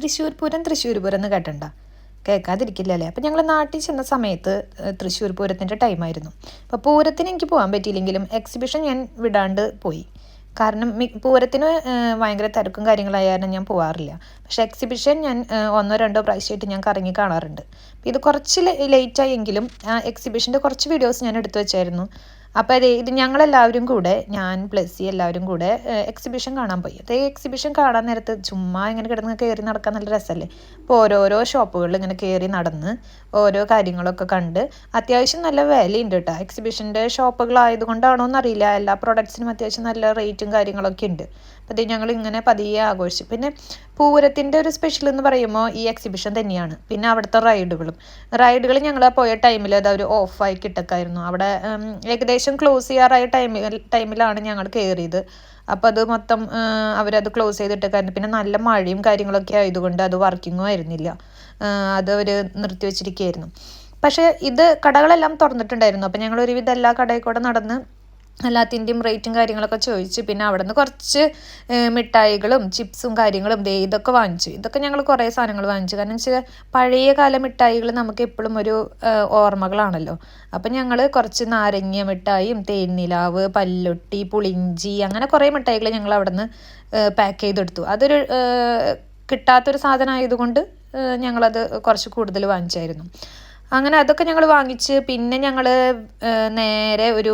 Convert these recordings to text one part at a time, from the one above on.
തൃശ്ശൂർ പൂരം എന്ന് കേട്ടണ്ട കേൾക്കാതിരിക്കില്ലല്ലേ. അപ്പം ഞങ്ങൾ നാട്ടിൽ ചെന്ന സമയത്ത് തൃശ്ശൂർ പൂരത്തിൻ്റെ ടൈമായിരുന്നു. അപ്പോൾ പൂരത്തിന് എനിക്ക് പോകാൻ പറ്റിയില്ലെങ്കിലും എക്സിബിഷൻ ഞാൻ വിടാണ്ട് പോയി. കാരണം പൂരത്തിന് ഭയങ്കര തിരക്കും കാര്യങ്ങളായാലും ഞാൻ പോകാറില്ല. പക്ഷേ എക്സിബിഷൻ ഞാൻ 1-2 പ്രാവശ്യമായിട്ട് ഞാൻ കറങ്ങി കാണാറുണ്ട്. ഇത് കുറച്ച് ലേറ്റായെങ്കിലും എക്സിബിഷൻ്റെ കുറച്ച് വീഡിയോസ് ഞാൻ എടുത്തു വെച്ചായിരുന്നു. അപ്പോൾ ഇത് ഞങ്ങളെല്ലാവരും കൂടെ ഞാൻ പ്ലസ് എല്ലാവരും കൂടെ എക്സിബിഷൻ കാണാൻ പോയി. അതേ എക്സിബിഷൻ കാണാൻ നേരത്ത് ചുമ്മാ ഇങ്ങനെ കിടന്ന് കയറി നടക്കാൻ നല്ല രസമല്ലേ. അപ്പോൾ ഓരോരോ ഷോപ്പുകളിൽ ഇങ്ങനെ കയറി നടന്ന് ഓരോ കാര്യങ്ങളൊക്കെ കണ്ട് അത്യാവശ്യം നല്ല വിലയുണ്ട് കേട്ടോ. എക്സിബിഷൻ്റെ ഷോപ്പുകളായതുകൊണ്ടാണോ എന്നറിയില്ല, എല്ലാ പ്രൊഡക്ട്സിനും അത്യാവശ്യം നല്ല റേറ്റും കാര്യങ്ങളൊക്കെ ഉണ്ട്. അപ്പോൾ അത് ഞങ്ങൾ ഇങ്ങനെ പതിയെ ആഘോഷിച്ചു. പിന്നെ പൂരത്തിൻ്റെ ഒരു സ്പെഷ്യൽ എന്ന് പറയുമ്പോൾ ഈ എക്സിബിഷൻ തന്നെയാണ്. പിന്നെ അവിടുത്തെ റൈഡുകൾ ഞങ്ങൾ പോയ ടൈമിൽ അത് അവർ ഓഫായി കിട്ടക്കായിരുന്നു. അവിടെ ഏകദേശം ക്ലോസ് ചെയ്യാറായ ടൈമിലാണ് ഞങ്ങൾ കയറിയത്. അപ്പോൾ അത് മൊത്തം അവരത് ക്ലോസ് ചെയ്തിട്ടേക്കായിരുന്നു. പിന്നെ നല്ല മഴയും കാര്യങ്ങളൊക്കെ ആയതുകൊണ്ട് അത് വർക്കിങ്ങും ആയിരുന്നില്ല, അത് അവർ നിർത്തിവെച്ചിരിക്കുകയായിരുന്നു. പക്ഷേ ഇത് കടകളെല്ലാം തുറന്നിട്ടുണ്ടായിരുന്നു. അപ്പോൾ ഞങ്ങൾ ഒരുവിധം എല്ലാ കടയിൽ കൂടെ നടന്ന് എല്ലാത്തിൻ്റെയും റേറ്റും കാര്യങ്ങളൊക്കെ ചോദിച്ചു. പിന്നെ അവിടെ നിന്ന് കുറച്ച് മിഠായികളും ചിപ്സും കാര്യങ്ങളും ഇതൊക്കെ വാങ്ങിച്ചു. ഇതൊക്കെ ഞങ്ങൾ കുറേ സാധനങ്ങൾ വാങ്ങിച്ചു. കാരണം വെച്ചാൽ പഴയ കാല മിഠായികൾ നമുക്ക് എപ്പോഴും ഒരു ഓർമ്മകളാണല്ലോ. അപ്പം ഞങ്ങൾ കുറച്ച് നാരങ്ങ മിഠായിയും തേൻനിലാവ്, പല്ലൊട്ടി, പുളിഞ്ചി, അങ്ങനെ കുറേ മിഠായികൾ ഞങ്ങൾ അവിടെ നിന്ന് പാക്ക് ചെയ്തെടുത്തു. അതൊരു കിട്ടാത്തൊരു സാധനം ആയതുകൊണ്ട് ഞങ്ങളത് കുറച്ച് കൂടുതൽ വാങ്ങിച്ചായിരുന്നു. അങ്ങനെ അതൊക്കെ ഞങ്ങൾ വാങ്ങിച്ച് പിന്നെ ഞങ്ങൾ നേരെ ഒരു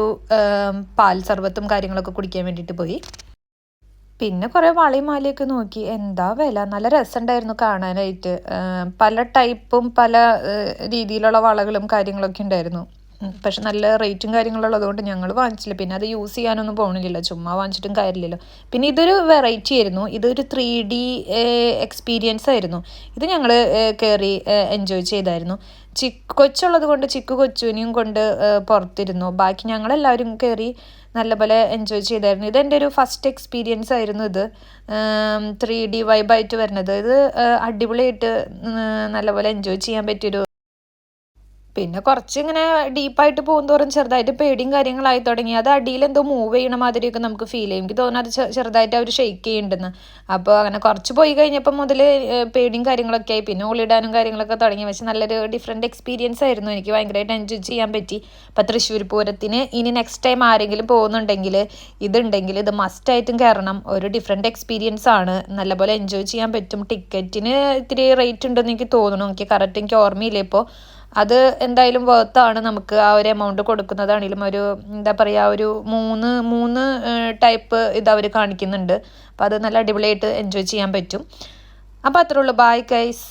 പാൽ സർബത്തും കാര്യങ്ങളൊക്കെ കുടിക്കാൻ വേണ്ടിയിട്ട് പോയി. പിന്നെ കുറേ വളയും മാലയൊക്കെ നോക്കി. എന്താ വില, നല്ല രസമുണ്ടായിരുന്നു കാണാനായിട്ട്. പല ടൈപ്പും പല രീതിയിലുള്ള വളകളും കാര്യങ്ങളൊക്കെ ഉണ്ടായിരുന്നു. പക്ഷെ നല്ല റേറ്റും കാര്യങ്ങളുള്ളതുകൊണ്ട് ഞങ്ങൾ വാങ്ങിച്ചില്ല. പിന്നെ അത് യൂസ് ചെയ്യാനൊന്നും പോകണില്ലല്ലോ, ചുമ്മാ വാങ്ങിച്ചിട്ടും കാര്യമില്ലല്ലോ. പിന്നെ ഇതൊരു വെറൈറ്റി ആയിരുന്നു. ഇതൊരു 3D എക്സ്പീരിയൻസ് ആയിരുന്നു. ഇത് ഞങ്ങൾ കയറി എൻജോയ് ചെയ്തായിരുന്നു. കൊച്ചുള്ളത് കൊണ്ട് ചിക്കു കൊച്ചുവിനെയും കൊണ്ട് പുറത്തിരുന്നു. ബാക്കി ഞങ്ങളെല്ലാവരും കയറി നല്ലപോലെ എൻജോയ് ചെയ്തായിരുന്നു. ഇതെൻ്റെ ഒരു ഫസ്റ്റ് എക്സ്പീരിയൻസ് ആയിരുന്നു. ഇത് 3D വൈബായിട്ട് വരുന്നത്. ഇത് അടിപൊളിയായിട്ട് നല്ലപോലെ എൻജോയ് ചെയ്യാൻ പറ്റിയൊരു. പിന്നെ കുറച്ചിങ്ങനെ ഡീപ്പായിട്ട് പോകുന്തോറും ചെറുതായിട്ട് പേടിയും കാര്യങ്ങളായി തുടങ്ങി. അത് അടിയിൽ എന്തോ മൂവ് ചെയ്യണ മാതിരിയൊക്കെ നമുക്ക് ഫീൽ ചെയ്യും. എനിക്ക് തോന്നുന്നു അത് ചെറുതായിട്ട് അവർ ഷെയ്ക്ക് ചെയ്യുന്നുണ്ടെന്ന്. അപ്പോൾ അങ്ങനെ കുറച്ച് പോയി കഴിഞ്ഞപ്പോൾ മുതൽ പേടിയും കാര്യങ്ങളൊക്കെ ആയി. പിന്നെ ഓളിടാനും കാര്യങ്ങളൊക്കെ തുടങ്ങി. പക്ഷെ നല്ലൊരു ഡിഫറെൻറ്റ് എക്സ്പീരിയൻസ് ആയിരുന്നു. എനിക്ക് ഭയങ്കരമായിട്ട് എൻജോയ് ചെയ്യാൻ പറ്റി. അപ്പോൾ തൃശ്ശൂർ പൂരത്തിന് ഇനി നെക്സ്റ്റ് ടൈം ആരെങ്കിലും പോകുന്നുണ്ടെങ്കിൽ ഇത് മസ്റ്റായിട്ടും കയറണം. ഒരു ഡിഫറെൻറ്റ് എക്സ്പീരിയൻസ് ആണ്. നല്ലപോലെ എൻജോയ് ചെയ്യാൻ പറ്റും. ടിക്കറ്റിന് ഇത്തിരി റേറ്റ് ഉണ്ടെന്ന് എനിക്ക് തോന്നുന്നു. എനിക്ക് ഓർമ്മയില്ല ഇപ്പോൾ. അത് എന്തായാലും വർത്താണ്. നമുക്ക് ആ ഒരു എമൗണ്ട് കൊടുക്കുന്നതാണെങ്കിലും ഒരു എന്താ പറയുക, ഒരു മൂന്ന് ടൈപ്പ് ഇത് അവർ കാണിക്കുന്നുണ്ട്. അപ്പോൾ അത് നല്ല അടിപൊളിയായിട്ട് എൻജോയ് ചെയ്യാൻ പറ്റും. അപ്പോൾ അത്രേ ഉള്ളൂ. Bye guys.